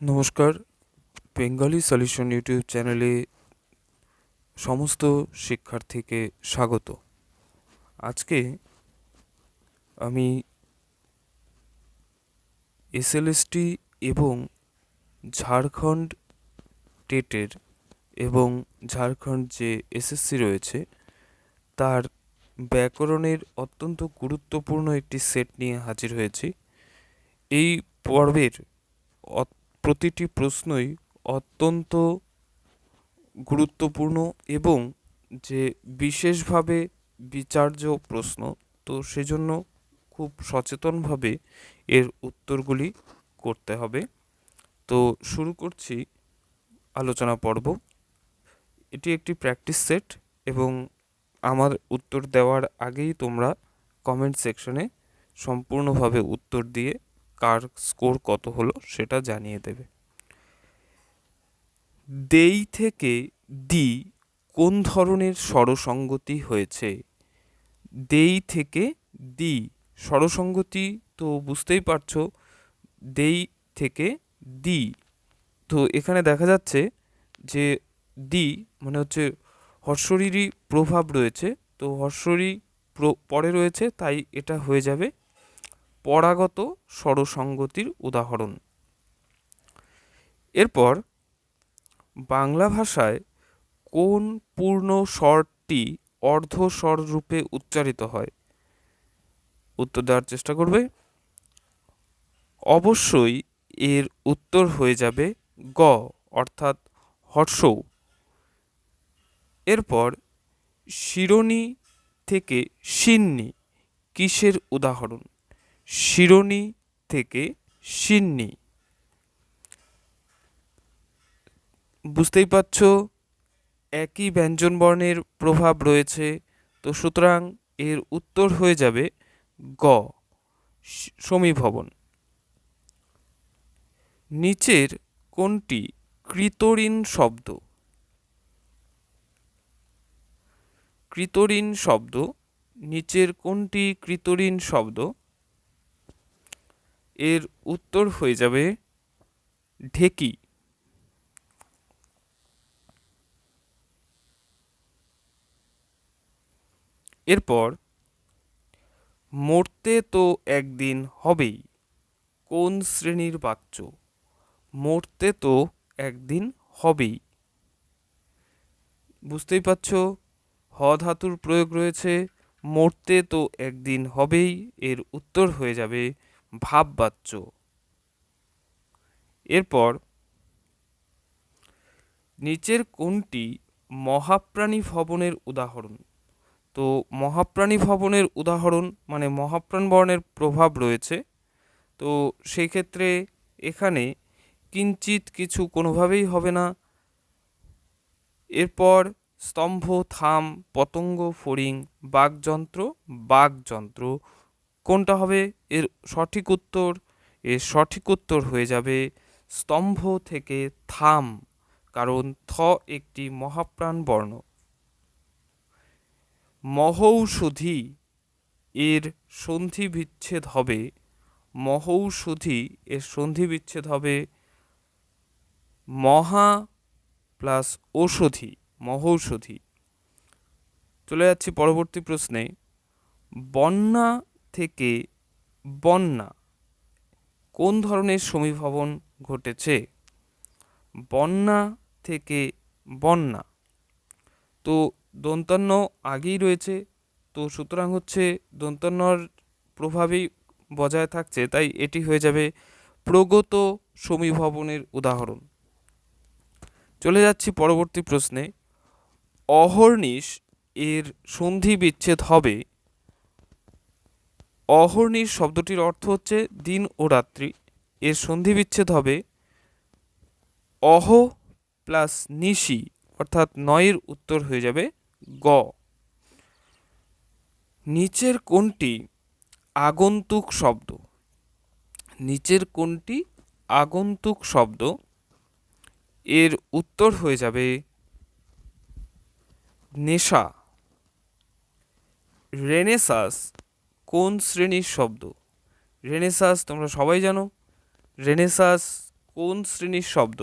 নমস্কার, Bengali solution YouTube চ্যানেলে সমস্ত শিক্ষার্থীকে স্বাগত। আজকে আমি এসএলএসটি এবং ঝাড়খণ্ড টেটের এবং ঝাড়খণ্ড যে এসএসসি রয়েছে তার ব্যাকরণের অত্যন্ত গুরুত্বপূর্ণ একটি সেট নিয়ে হাজির হয়েছি। এই পর্বের প্রতিটি প্রশ্নই অত্যন্ত গুরুত্বপূর্ণ এবং যে বিশেষভাবে বিচার্য প্রশ্ন, তো সেজন্য খুব সচেতনভাবে এর উত্তরগুলি করতে হবে। তো শুরু করছি আলোচনা পর্ব। এটি একটি প্র্যাকটিস সেট এবং আমার উত্তর দেওয়ার আগেই তোমরা কমেন্ট সেকশনে সম্পূর্ণভাবে উত্তর দিয়ে কার স্কোর কত হলো সেটা জানিয়ে দেবে। দেই থেকে দি কোন ধরনের স্বরসঙ্গতি হয়েছে? দেই থেকে দি স্বরসঙ্গতি তো বুঝতেই পারছো, দেই থেকে দি। তো এখানে দেখা যাচ্ছে যে দি মানে হচ্ছে হর্ষরিরই প্রভাব রয়েছে, তো হর্ষরি পরে রয়েছে, তাই এটা হয়ে যাবে পরাগত স্বরসঙ্গতির উদাহরণ। এরপর বাংলা ভাষায় কোন পূর্ণ স্বরটি অর্ধস্বর রূপে উচ্চারিত হয়? উত্তর দেওয়ার চেষ্টা করবে। অবশ্যই এর উত্তর হয়ে যাবে গ, অর্থাৎ হর্ষৌ। এরপর শিরোনি থেকে সিন্নি কিসের উদাহরণ? শিরোনি থেকে সিন্নি, বুঝতেই পারছ একই ব্যঞ্জনবর্ণের প্রভাব রয়েছে, তো সুতরাং এর উত্তর হয়ে যাবে গ, সমীভবন। নিচের কোনটি কৃতঋণ শব্দ? কৃতঋণ শব্দ, নিচের কোনটি কৃতঋণ শব্দ? এর উত্তর হয়ে যাবে ঢেকি। এরপর মরতে তো একদিন হবেই কোন শ্রেণীর বাচ্য? মরতে তো একদিন হবেই, বুঝতেই পারছ হ ধাতুর প্রয়োগ রয়েছে, মরতে তো একদিন হবেই, এর উত্তর হয়ে যাবে ভাববাচ্য। এরপর নিচের কোনটি মহাপ্রাণী ভবনের উদাহরণ? তো মহাপ্রাণী ভবনের উদাহরণ মানে মহাপ্রাণ বর্ণের প্রভাব রয়েছে, তো সেই ক্ষেত্রে এখানে কিঞ্চিত কিছু কোনোভাবেই হবে না। এরপর স্তম্ভ, থাম, পতঙ্গ, ফড়িং, বাকযন্ত্র, বাকযন্ত্র কোনটা হবে এর সঠিক উত্তর? এর সঠিক উত্তর হয়ে যাবে স্তম্ভ থেকে থাম, কারণ থ একটি মহাপ্রাণ বর্ণ। মহৌষধি এর সন্ধি বিচ্ছেদ হবে, মহৌষধি এর সন্ধি বিচ্ছেদ হবে মহা প্লাস ঔষধি, মহৌষধি। চলে যাচ্ছি পরবর্তী প্রশ্নে। বন্যা থেকে বন্যা কোন ধরনের সমীভবন ঘটেছে? বন্যা থেকে বন্যা, তো দন্তান্ন আগেই রয়েছে, তো সুতরাং হচ্ছে দন্তান্নর প্রভাবেই বজায় থাকছে, তাই এটি হয়ে যাবে প্রগত সমীভবনের উদাহরণ। চলে যাচ্ছি পরবর্তী প্রশ্নে। অহর্নিশ এর সন্ধি বিচ্ছেদ হবে, অহর্নিশ শব্দটির অর্থ হচ্ছে দিন ও রাত্রি, এর সন্ধি বিচ্ছেদ হবে অহ প্লাস নিশি, অর্থাৎ নয়ের উত্তর হয়ে যাবে গ। নিচের কোনটি আগন্তুক শব্দ? নিচের কোনটি আগন্তুক শব্দ? এর উত্তর হয়ে যাবে নেশা। রেনেসাস কোন শ্রেণীর শব্দ? রেনেসাস তোমরা সবাই জানো, রেনেসাস কোন শ্রেণীর শব্দ?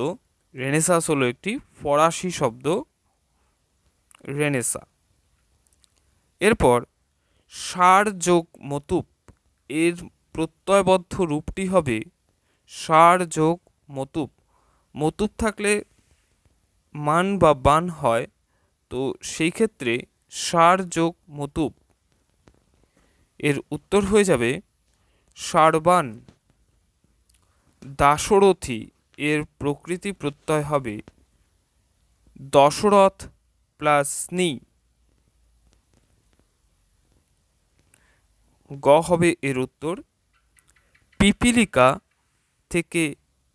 রেনেসাঁস হলো একটি ফরাসি শব্দ, রেনেসা। এরপর সার যোগ মতুপ এর প্রত্যয়বদ্ধ রূপটি হবে সার যোগ মতুপ। মতুপ থাকলে মান বা বান হয়, তো সেই ক্ষেত্রে সার যোগ মতুপ এর উত্তর হয়ে যাবে সারবান। দাশরথী এর প্রকৃতি প্রত্যয় হবে দশরথ প্লাস স্নি। গ হবে এর উত্তর। পিপীলিকা থেকে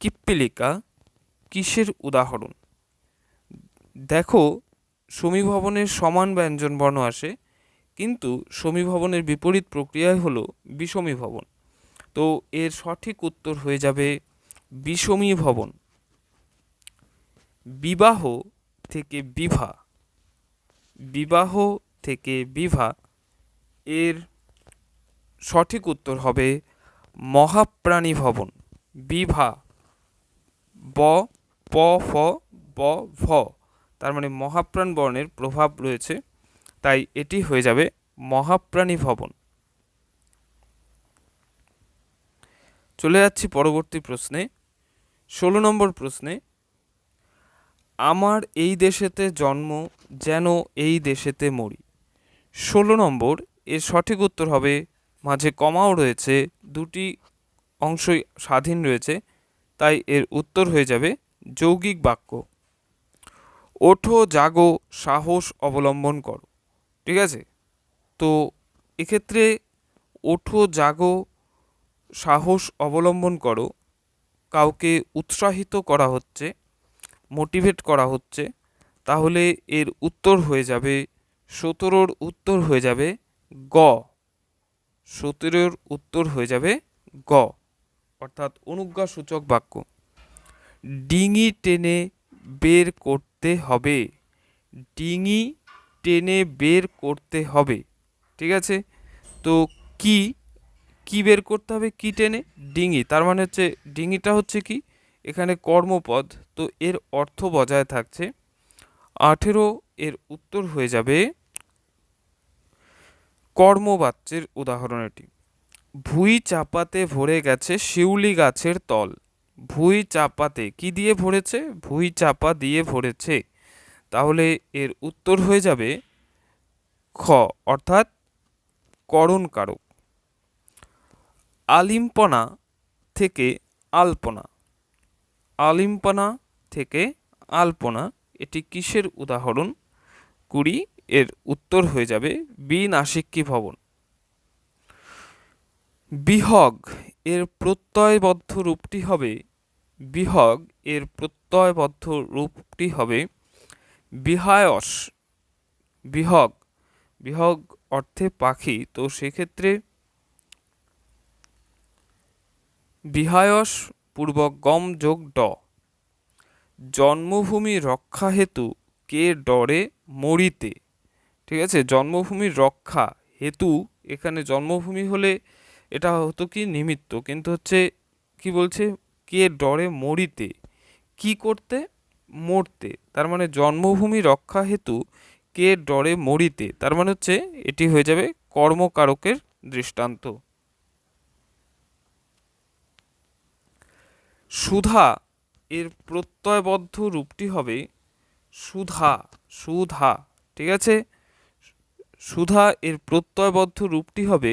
কিপ্পিলিকা কিসের উদাহরণ? দেখো, সমীভবনের সমান ব্যঞ্জনবর্ণ আসে, কিন্তু সমীভবনের বিপরীত প্রক্রিয়ায় হলো বিষমীভবন। তো এর সঠিক উত্তর হয়ে যাবে বিষমীভবন। বিবাহ থেকে বিভা, বিবাহ থেকে বিভা এর সঠিক উত্তর হবে মহাপ্রাণী ভবন। বিভা, ব প ফ ব ভ, তার মানে মহাপ্রাণ বর্ণের প্রভাব রয়েছে, তাই এটি হয়ে যাবে মহাপ্রাণী ভবন। চলে যাচ্ছি পরবর্তী প্রশ্নে, 16 নম্বর প্রশ্নে। আমার এই দেশেতে জন্ম, যেন এই দেশেতে মরি। 16 নম্বর, এর সঠিক উত্তর হবে, মাঝে কমাও রয়েছে, দুটি অংশই স্বাধীন রয়েছে, তাই এর উত্তর হয়ে যাবে যৌগিক বাক্য। ওঠো জাগো সাহস অবলম্বন করো। ঠিক আছে, তো এক্ষেত্রে ওঠো জাগো সাহস অবলম্বন করো, কাউকে উৎসাহিত করা হচ্ছে, মোটিভেট করা হচ্ছে, তাহলে এর উত্তর হয়ে যাবে 17-র উত্তর হয়ে যাবে গ। 17-র উত্তর হয়ে যাবে গ, অর্থাৎ অনুজ্ঞাসূচক বাক্য। ডিঙি টেনে বের করতে হবে, ডিঙি টেনে বের করতে হবে। ঠিক আছে, তো কি কি বের করতে হবে? কি টেনে? ডিঙি, তার মানে হচ্ছে ডিঙিটা হচ্ছে কি এখানে কর্মপদ, তো এর অর্থ বজায় থাকছে। 18 এর উত্তর হয়ে যাবে কর্মবাচ্যের উদাহরণ এটি। ভুঁই চাপাতে ভরে গেছে শিউলি গাছের তল। ভুঁই চাপাতে কি দিয়ে ভরেছে? ভুঁই চাপা দিয়ে ভরেছে, তাহলে এর উত্তর হয়ে যাবে খ, অর্থাৎ করণ কারক। আলিম্পনা থেকে আলপনা, আলিম্পনা থেকে আলপনা এটি কিসের উদাহরণ? 20 এর উত্তর হয়ে যাবে বিনাসিক্যি ভবন। বিহগ এর প্রত্যয়বদ্ধ রূপটি হবে, বিহগ এর প্রত্যয়বদ্ধ রূপটি হবে বিহায়স। বিহগ, বিহগ অর্থে পাখি, তো সেক্ষেত্রে বিহায়স পূর্বক গম যোগ ড। জন্মভূমি রক্ষা হেতু কে ডরে মরিতে। ঠিক আছে, জন্মভূমির রক্ষা হেতু, এখানে জন্মভূমি হলে এটা হতো কি নিমিত্ত, কিন্তু হচ্ছে কি বলছে, কে ডরে মরিতে, কি করতে? মরতে, তার মানে জন্মভূমি রক্ষা হেতু কে ডরে মরিতে, তার মানে হচ্ছে এটি হয়ে যাবে কর্মকারকের দৃষ্টান্ত। সুধা এর প্রত্যয়বদ্ধ রূপটি হবে সুধা, সুধা। ঠিক আছে, সুধা এর প্রত্যয়বদ্ধ রূপটি হবে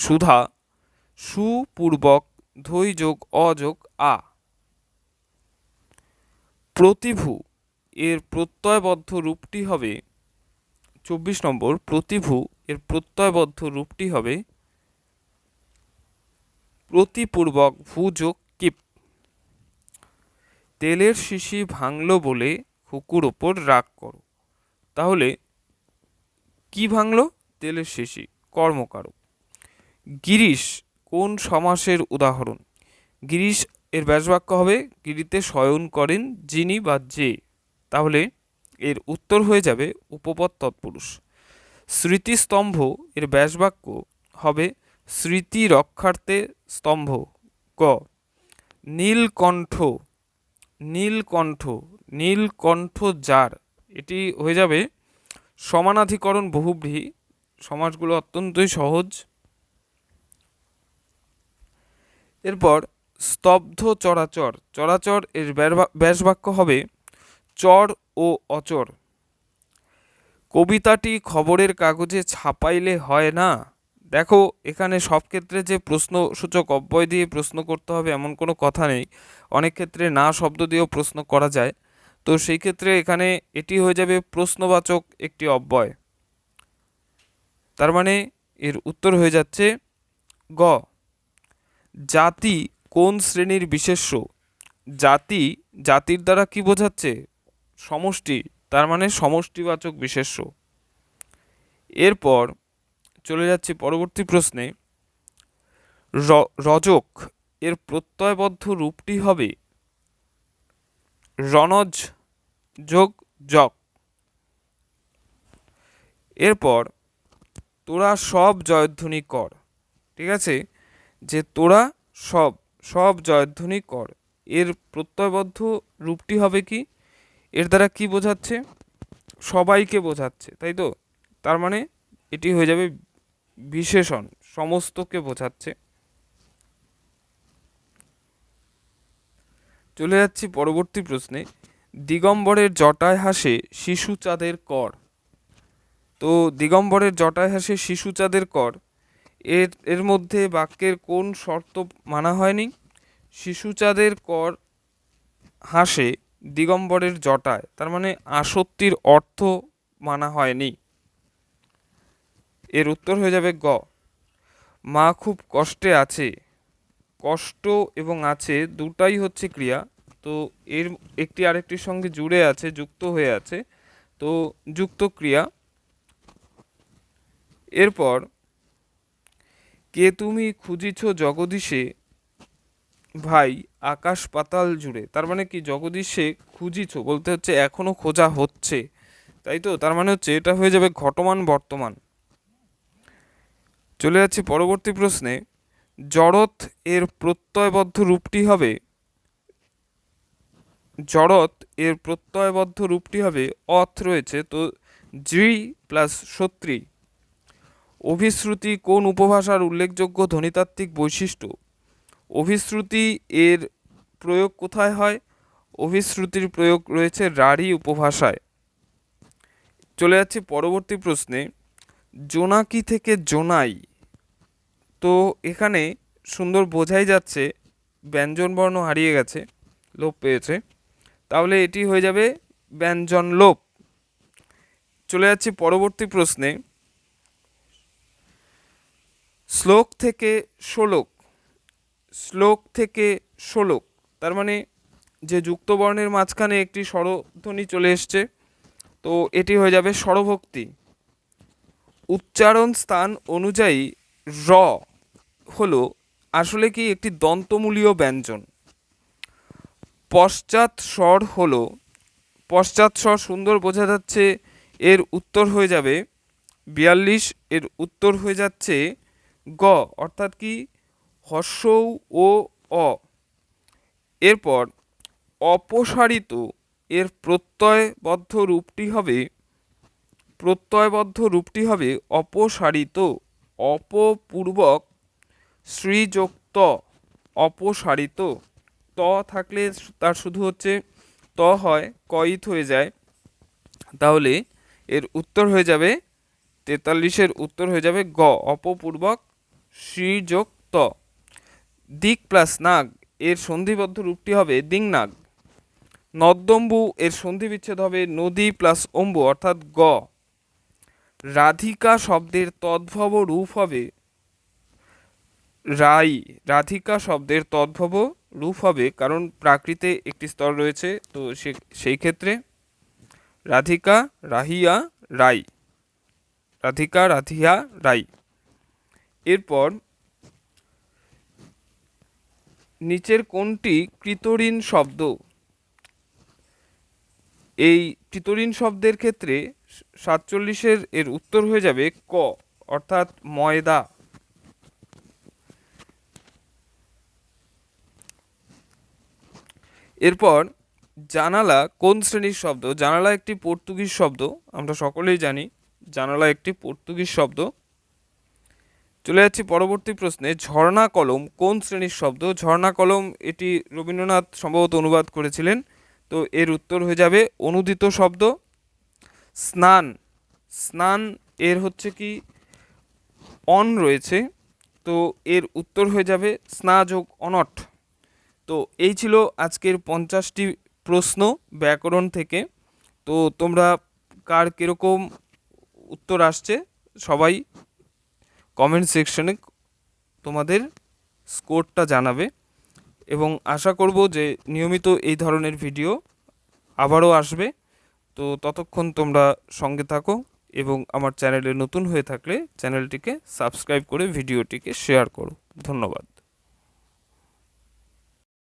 সুধা, সুপূর্বক ধৈ যোগ অ যোগ আ। প্রতিভু এর প্রত্যয়বদ্ধ রূপটি হবে 24 নম্বর, প্রতিভু এর প্রত্যয়বদ্ধ রূপটি হবে প্রতিপূর্বক ভূ যোগ কিপ। তেলের শিশি ভাঙলো বলে খুকুর ওপর রাগ করো, তাহলে কি ভাঙলো? তেলের শিশি, কর্মকারক। গিরিশ কোন সমাসের উদাহরণ? গিরিশ এর ব্যাসবাক্য হবে গিরিতে শয়ন করেন যিনি বা যে, তাহলে এর উত্তর হয়ে যাবে উপপদ তৎপুরুষ। স্মৃতিস্তম্ভ এর ব্যাসবাক্য হবে স্মৃতি রক্ষার্থে স্তম্ভ। ক নীলকণ্ঠ, নীলকণ্ঠ, নীলকণ্ঠ যার, এটি হয়ে যাবে সমানাধিকরণ বহুব্রীহি। সমাসগুলো অত্যন্তই সহজ। এরপর স্তব্ধ চরাচর, চরাচর এর ব্যাসবাক্য হবে চর ও অচর। কবিতাটি খবরের কাগজে ছাপাইলে হয় না। দেখো এখানে সব ক্ষেত্রে যে প্রশ্নসূচক অব্যয় দিয়ে প্রশ্ন করতে হবে এমন কোনো কথা নেই, অনেক ক্ষেত্রে না শব্দ দিয়েও প্রশ্ন করা যায়। তো সেই ক্ষেত্রে এখানে এটি হয়ে যাবে প্রশ্নবাচক একটি অব্যয়। তার মানে এর উত্তর হয়ে যাচ্ছে গ জাতি কোন শ্রেণীর বিশেষ্য। জাতি, জাতির দ্বারা কি বোঝাচ্ছে, সমষ্টি, তার মানে সমষ্টিবাচক বিশেষ্য। এরপর চলে যাচ্ছি পরবর্তী প্রশ্নে। রজক এর প্রত্যয়বদ্ধ রূপটি হবে রণজ যোগ জক। এরপর তোরা সব জয়ধ্বনি কর, ঠিক আছে, যে তোরা সব, সব জয়ধ্বনি কর, এর প্রত্যয়বদ্ধ রূপটি হবে কি, এর দ্বারা কি বোঝাচ্ছে, সবাইকে বোঝাচ্ছে, তাই তো, তার মানে এটি হয়ে যাবে বিশেষণ, সমস্তকে বোঝাচ্ছে। চলে যাচ্ছি পরবর্তী প্রশ্নে। দিগম্বরের জটায় হাসে শিশু চাঁদের কর। তো দিগম্বরের জটায় হাসে শিশু চাঁদের কর, এর এর মধ্যে বাক্যের কোন শর্ত মানা হয়নি। শিশু চাঁদের কর হাসে দিগম্বরের জটায়, তার মানে আসক্তির অর্থ মানা হয়নি। এর উত্তর হয়ে যাবে গ মা খুব কষ্টে আছে। কষ্ট এবং আছে দুটাই হচ্ছে ক্রিয়া, তো এর একটি আরেকটির সঙ্গে জুড়ে আছে, যুক্ত হয়ে আছে, তো যুক্ত ক্রিয়া। এরপর কে তুমি খুঁজিছ জগদীশে ভাই আকাশ পাতাল জুড়ে, তার মানে কি জগদীশে খুঁজিছ বলতে হচ্ছে এখনো খোঁজা হচ্ছে, তাই তো, তার মানে হচ্ছে এটা হয়ে যাবে ঘটমান বর্তমান। চলে যাচ্ছি পরবর্তী প্রশ্নে। জড়ৎ এর প্রত্যয়বদ্ধ রূপটি হবে, জড়ৎ এর প্রত্যয়বদ্ধ রূপটি হবে অথ রয়েছে, তো জি প্লাস সত্রী। অভিশ্রুতি কোন উপভাষার উল্লেখযোগ্য ধ্বনিতাত্ত্বিক বৈশিষ্ট্য। অভিশ্রুতি এর প্রয়োগ কোথায় হয়, অভিশ্রুতির প্রয়োগ রয়েছে রাঢ়ী উপভাষায়। চলে যাচ্ছি পরবর্তী প্রশ্নে। জোনাকি থেকে জোনাই, তো এখানে সুন্দর বোঝাই যাচ্ছে ব্যঞ্জনবর্ণ হারিয়ে গেছে, লোপ পেয়েছে, তাহলে এটি হয়ে যাবে ব্যঞ্জন লোপ। চলে যাচ্ছি পরবর্তী প্রশ্নে। শ্লোক থেকে শ্লোক, শ্লোক থেকে শ্লোক, তার মানে যে যুক্ত বর্ণের মাঝখানে একটি স্বরধ্বনি চলে এসছে, তো এটি হয়ে যাবে স্বরভক্তি। উচ্চারণ স্থান অনুযায়ী র হলো আসলে কি একটি দন্তমূলীয় ব্যঞ্জন। পশ্চাৎ স্বর হলো, পশ্চাৎ স্বর সুন্দর বোঝা যাচ্ছে, এর উত্তর হয়ে যাবে 42, এর উত্তর হয়ে যাচ্ছে গ, অর্থাৎ কি হর্ষৌ ও অ। এরপর অপসারিত এর প্রত্যয়বদ্ধ রূপটি হবে, প্রত্যয়বদ্ধ রূপটি হবে অপসারিত, অপপূর্বক শ্রীযুক্ত, অপসারিত। ত থাকলে তার শুধু হচ্ছে ত হয়, কইত হয়ে যায়, তাহলে এর উত্তর হয়ে যাবে 43, উত্তর হয়ে যাবে গ অপপূর্বক শ্রীযুক্ত। দিক প্লাস নাগ এর সন্ধিবদ্ধ রূপটি হবে দিংনাগ। নদ্যম্বু এর সন্ধি বিচ্ছেদ হবে নদী প্লাস অম্বু, অর্থাৎ গ। রাধিকা শব্দের তদ্ভব রূপ হবে রাই, রাধিকা শব্দের তদ্ভব রূপ হবে, কারণ প্রাকৃতে একটি স্তর রয়েছে, তো সেই ক্ষেত্রে রাধিকা রাহিয়া রাই, রাধিকা রাধিয়া রাই। এরপর নিচের কোনটি কৃতঋণ শব্দ। এই পিতরিন শব্দের ক্ষেত্রে 47-এর এর উত্তর হয়ে যাবে ক, অর্থাৎ ময়দা। এরপর জানালা কোন শ্রেণীর শব্দ? জানালা একটি পর্তুগিজ শব্দ, আমরা সকলেই জানি জানালা একটি পর্তুগিজ শব্দ। চলে যাচ্ছি পরবর্তী প্রশ্নে, ঝর্ণা কলম কোন শ্রেণীর শব্দ? ঝর্ণা কলম এটি রবীন্দ্রনাথ সম্ভবত অনুবাদ করেছিলেন, তো এর উত্তর হয়ে যাবে অনুদিত শব্দ। স্নান, স্নান এর হচ্ছে কি অন রয়েছে, তো এর উত্তর হয়ে যাবে স্না যোগ অনট। তো এই ছিল আজকের 50টি প্রশ্ন ব্যাকরণ থেকে। তো তোমরা কার কীরকম উত্তর আসছে সবাই কমেন্ট সেকশনে তোমাদের স্কোরটা জানাবে, এবং আশা করব যে নিয়মিত এই ধরনের ভিডিও আবারও আসবে। তো ততক্ষণ তোমরা সঙ্গে থাকো, এবং আমার চ্যানেলে নতুন হয়ে থাকলে চ্যানেলটিকে সাবস্ক্রাইব করে ভিডিওটিকে শেয়ার করো। ধন্যবাদ।